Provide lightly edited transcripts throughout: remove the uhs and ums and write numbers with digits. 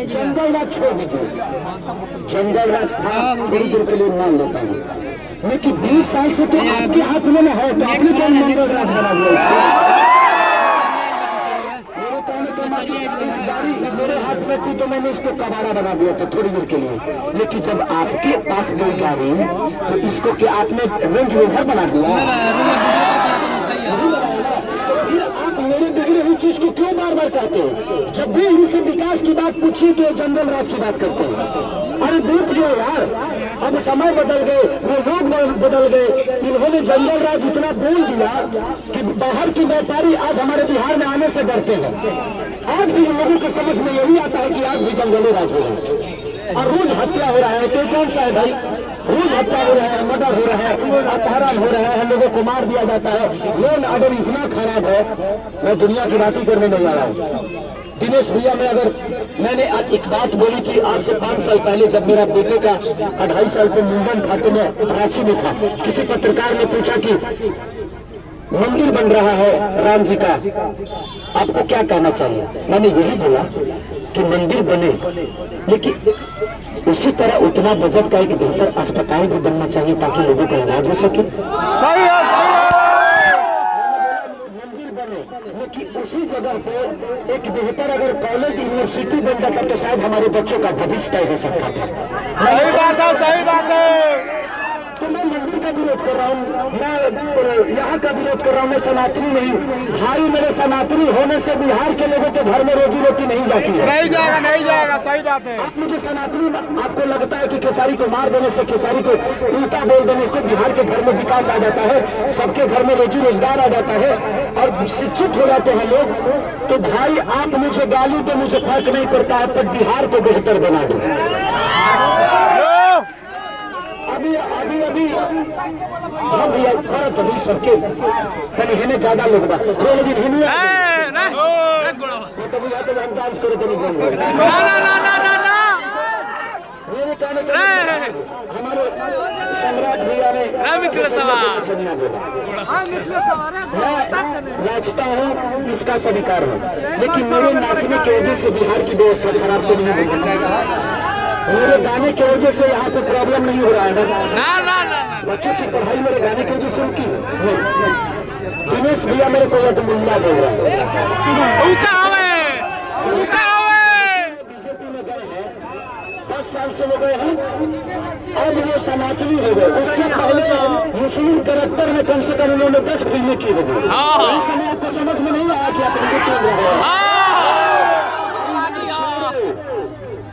जंगल राज छोड़ दीजिए, जंगल राज था थोड़ी देर के लिए मान लेता हूँ, लेकिन 20 साल से तो आपके हाथ में न है, तो आपने कौन मंगल राज बना दिया उसको? मेरे कहने का मतलब इस गाड़ी मेरे हाथ में थी तो मैंने इसको कबाड़ा बना दिया था थोड़ी देर के लिए, लेकिन जब आपके पास गई गाड़ी तो इसको क्या आपने रेंज रोवर बना दिया? मेरे बिगड़ी हुई चीज को क्यों बार बार कहते हो? जब भी इनसे विकास की बात पूछिए तो जंगल राज की बात करते हैं। अरे बीत गए यार, अब समय बदल गए, वो लोग बदल गए। इन्होंने जंगल राज इतना बोल दिया कि बाहर के व्यापारी आज हमारे बिहार में आने से डरते हैं। आज भी इन लोगों की समझ में यही आता है कि आज भी जंगली राज हो रहा है और रोज हत्या हो रहा है। तो कौन सा है भाई? रोज हत्या हो रहा है, मर्डर हो रहा है, अपहरण हो रहा है, लोगों को मार दिया जाता है। लोन ऑर्डर इतना खराब है, मैं दुनिया की बात ही करने नहीं आ रहा हूँ। दिनेश भैया मैंने आज एक बात बोली थी आज से 5 साल पहले, जब मेरा बेटे का 2.5 साल पे मुंडन था तो मैं रांची में था। किसी पत्रकार ने पूछा कि मंदिर बन रहा है राम जी का, आपको क्या कहना चाहिए? मैंने यही बोला कि मंदिर बने, लेकिन उसी तरह उतना बजट का एक बेहतर अस्पताल भी बनना चाहिए ताकि लोगों का इलाज हो सके। मंदिर बने, लेकिन उसी जगह पे एक बेहतर अगर कॉलेज यूनिवर्सिटी बन जाता तो शायद हमारे बच्चों का भविष्य तय हो सकता था। सही बात है, सही बात है। तो मैं मंदिर का विरोध कर रहा हूँ, मैं यहाँ का विरोध कर रहा हूँ, मैं सनातनी नहीं हूँ भाई। मेरे सनातनी होने से बिहार के लोगों के घर में रोजी रोटी नहीं जाती है। नहीं जाएगा, नहीं जाएगा, सही बात है। आप मुझे सनातनी, आपको लगता है कि खेसारी को मार देने से, खेसारी को उल्टा बोल देने से बिहार के घर में विकास आ जाता है, सबके घर में रोजी रोजगार आ जाता है और शिक्षित हो जाते हैं लोग? तो भाई आप मुझे गाली दो, मुझे फर्क नहीं पड़ता है, पर बिहार को बेहतर बना दो। अभी हाँ भैया भारत अभी सबके कहीं है ज्यादा लोग बात तो बुझा तो हम डांस करो तो नहीं मेरे कहने का हमारे सम्राट भैया ने मैं नाचता हूँ, इसका स्वीकार है, लेकिन मेरे नाचने की वजह से बिहार की व्यवस्था खराब तो नहीं होगी। मेरे गाने की वजह से यहाँ पे प्रॉब्लम नहीं हो रहा है ना? बच्चों की पढ़ाई मेरे गाने की वजह से रुकी नहीं। दिनेश भैया मेरे को मुल्ला बोल रहा है। बीजेपी में गए हैं, 10 साल से वो गए हैं, अब वो सनातनी हो गए। उससे पहले मुस्लिम कैरेक्टर में कम से कम उन्होंने 10 फिल्में की होगी। उस समय आपको समझ में नहीं आया कि आप उनको क्यों रहे हैं।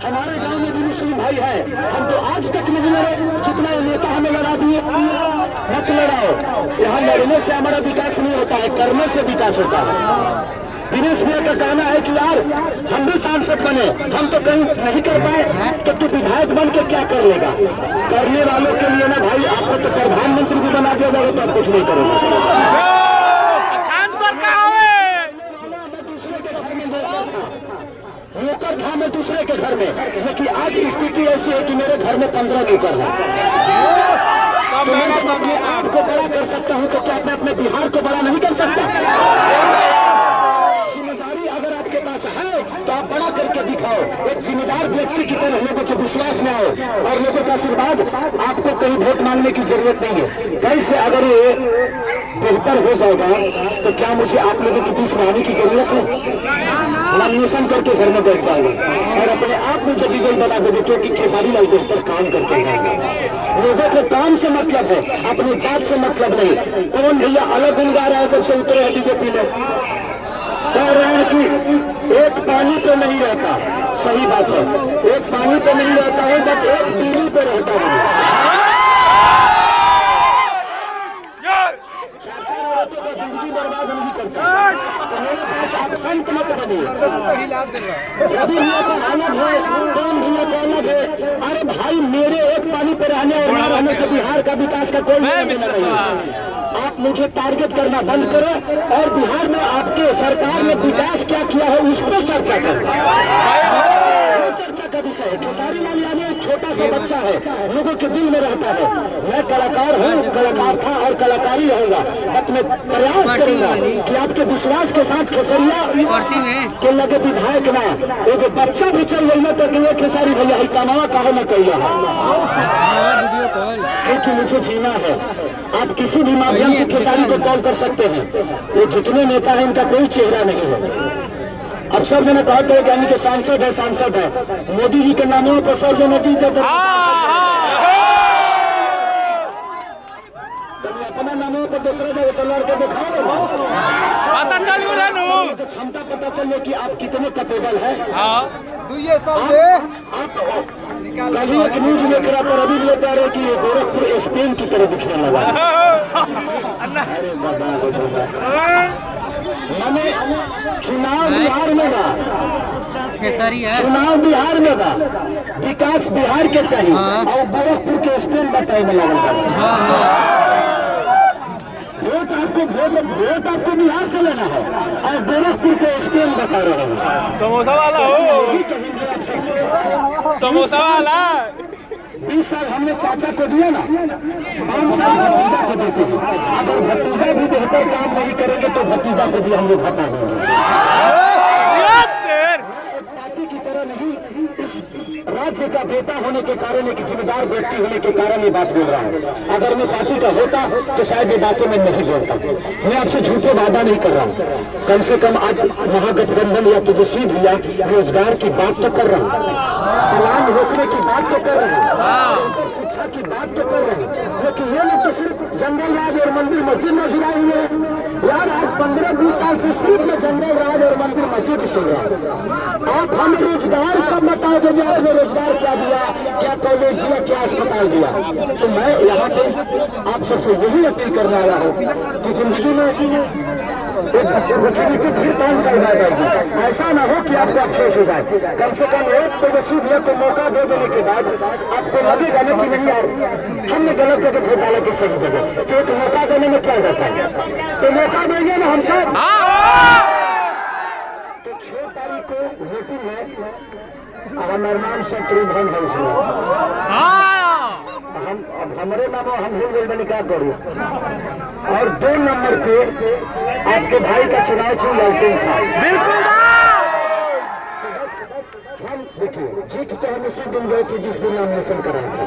हमारे गांव में भी मुस्लिम भाई है, हम तो आज तक नहीं लड़े जितना नेता हमें लड़ा दिए। मत लड़ाओ, यहाँ लड़ने से हमारा विकास नहीं होता है, करने से विकास होता है। दिनेश भैया का कहना है कि यार हम भी सांसद बने, हम तो कहीं नहीं कर पाए, तो तू विधायक बन के क्या कर लेगा? करने वालों के लिए ना भाई, आपको तो प्रधानमंत्री भी बना दिया जाएगा तो आप कुछ नहीं करोगे। नौकर था मैं दूसरे के घर में, लेकिन आज स्थिति ऐसी है कि मेरे घर में 15 नौकर हैं। तो मैं जब अपने आप को बड़ा कर सकता हूं तो क्या मैं अपने बिहार को बड़ा नहीं कर सकता? जिम्मेदारी अगर आपके पास है तो आप बड़ा करके दिखाओ। एक जिम्मेदार व्यक्ति की तरह लोगों के विश्वास में आओ और लोगों का आशीर्वाद। आपको कहीं वोट मांगने की जरूरत नहीं है। कैसे अगर ये बेहतर हो जाएगा तो क्या मुझे आप लोगों के बीच में आने की जरूरत है? नॉमिनेशन करके घर में बैठ जाएंगे और अपने आप मुझे विजयी बना देंगे, क्योंकि खेसारी लाल बेहतर काम करते हैं। लोगों को काम से मतलब है, अपनी जात से मतलब नहीं। कौन भैया अलग उलगा रहा है जब से उतरे हैं बीजेपी में, कह रहे हैं कि एक पानी पे नहीं रहता। सही बात है, एक पानी पे नहीं रहता है, बट एक बिजली पे रहता है। जिंदगी बर्बाद नहीं करता। तो मेरे पास आप संत मत बनिए। रवि भैया का अलग है, कौन भैया का अलग है। अरे भाई मेरे एक पानी पे रहने और न रहने से बिहार का विकास का कोई नहीं है। आप मुझे टारगेट करना बंद करो और बिहार में आपके सरकार ने विकास क्या किया है उस पर चर्चा करें। चर्चा का विषय है। खेसारी लाल यादव एक छोटा सा बच्चा है, लोगों के दिल में रहता है। मैं कलाकार हूँ, कलाकार था और कलाकारी रहूंगा, बट मैं प्रयास करूंगा कि आपके विश्वास के साथ खेसरिया के लगे विधायक ना एगो बच्चा भी चल रही तो कि खेसारी भैया ही कमावा कहो न कहिया है, क्योंकि मुझे जीना है। आप किसी भी माध्यम से खेसारी को कॉल कर सकते हैं। ये जितने नेता हैं इनका कोई चेहरा नहीं है। अब सब जना कहते हैं कि यानी कि सांसद है, सांसद है। मोदी जी के नामों पर सब जना दी जब अपना नामों पर दूसरे जगह सलवार के दिखाओ, पता चलियो ना तो क्षमता पता चले कि आप कितने कैपेबल है। कभी एक न्यूज लेकर आता रवि लेकर रहे कि गोरखपुर स्पेन की तरह दिखने लगा। अरे बाबा मैंने चुनाव बिहार में बा, चुनाव बिहार में बा, विकास बिहार के चाहिए और गोरखपुर के स्पेन बताए में लगल बा। वोट आपको बिहार से लेना है और गोरखपुर के स्पेन बता रहे हैं। समोसा वाला हो, समोसा वाला 20 साल हमने चाचा को दिया ना, 5 साल भतीजा को देते हैं। अगर भतीजा भी बेहतर काम नहीं करेंगे तो भतीजा को भी हम लोग हटा देंगे। पार्टी की तरह नहीं, इस राज्य का बेटा होने के कारण, एक जिम्मेदार व्यक्ति होने के कारण ये बात बोल रहा हूँ। अगर मैं पार्टी का होता तो शायद ये बातें मैं नहीं बोलता। मैं आपसे झूठे वादा नहीं कर रहा हूँ। कम से कम आज महागठबंधन या तेजस्वी भैया रोजगार की बात तो कर रहे हैं, पलायन रोकने की बात तो कर रहे हैं, शिक्षा की बात तो कर रहे हैं, लेकिन ये लोग तो सिर्फ जंगल राज और मंदिर मस्जिद में जुड़ाए हुए हैं। यार आज 15-20 साल से सिर्फ मैं जंगल राज और मंदिर मस्जिद सुन रहा हूँ। आप हमें रोजगार कब बताओगे जो आपने रोजगार क्या दिया, क्या कॉलेज दिया, क्या अस्पताल दिया? तो मैं यहाँ पे आप सबसे यही अपील करने आया हूँ कि जिंदगी में फिर 5 साल बाद आएगी, ऐसा ना हो कि आपको अफसोस हो जाए। कम से कम एक तेजस्वी भैया को मौका दे देने के बाद आपको लगेगा ना कि नहीं यार हमने गलत जगह वोट डाला कि सही जगह, तो एक मौका देने में क्या जाता है। तो मौका देंगे ना हम सब। तो 6 तारीख को वोटिंग है, हमारा नाम शत्रुघ्न है उसमें। हम अब हमारे नाम हम भूल गए, मैंने क्या करूँ। और 2 नंबर पे आपके भाई का चुनाव चुन लालटेन साहब। हम देखिए जीत तो हम उसी दिन गए थे जिस दिन नॉमिनेशन कराए थे।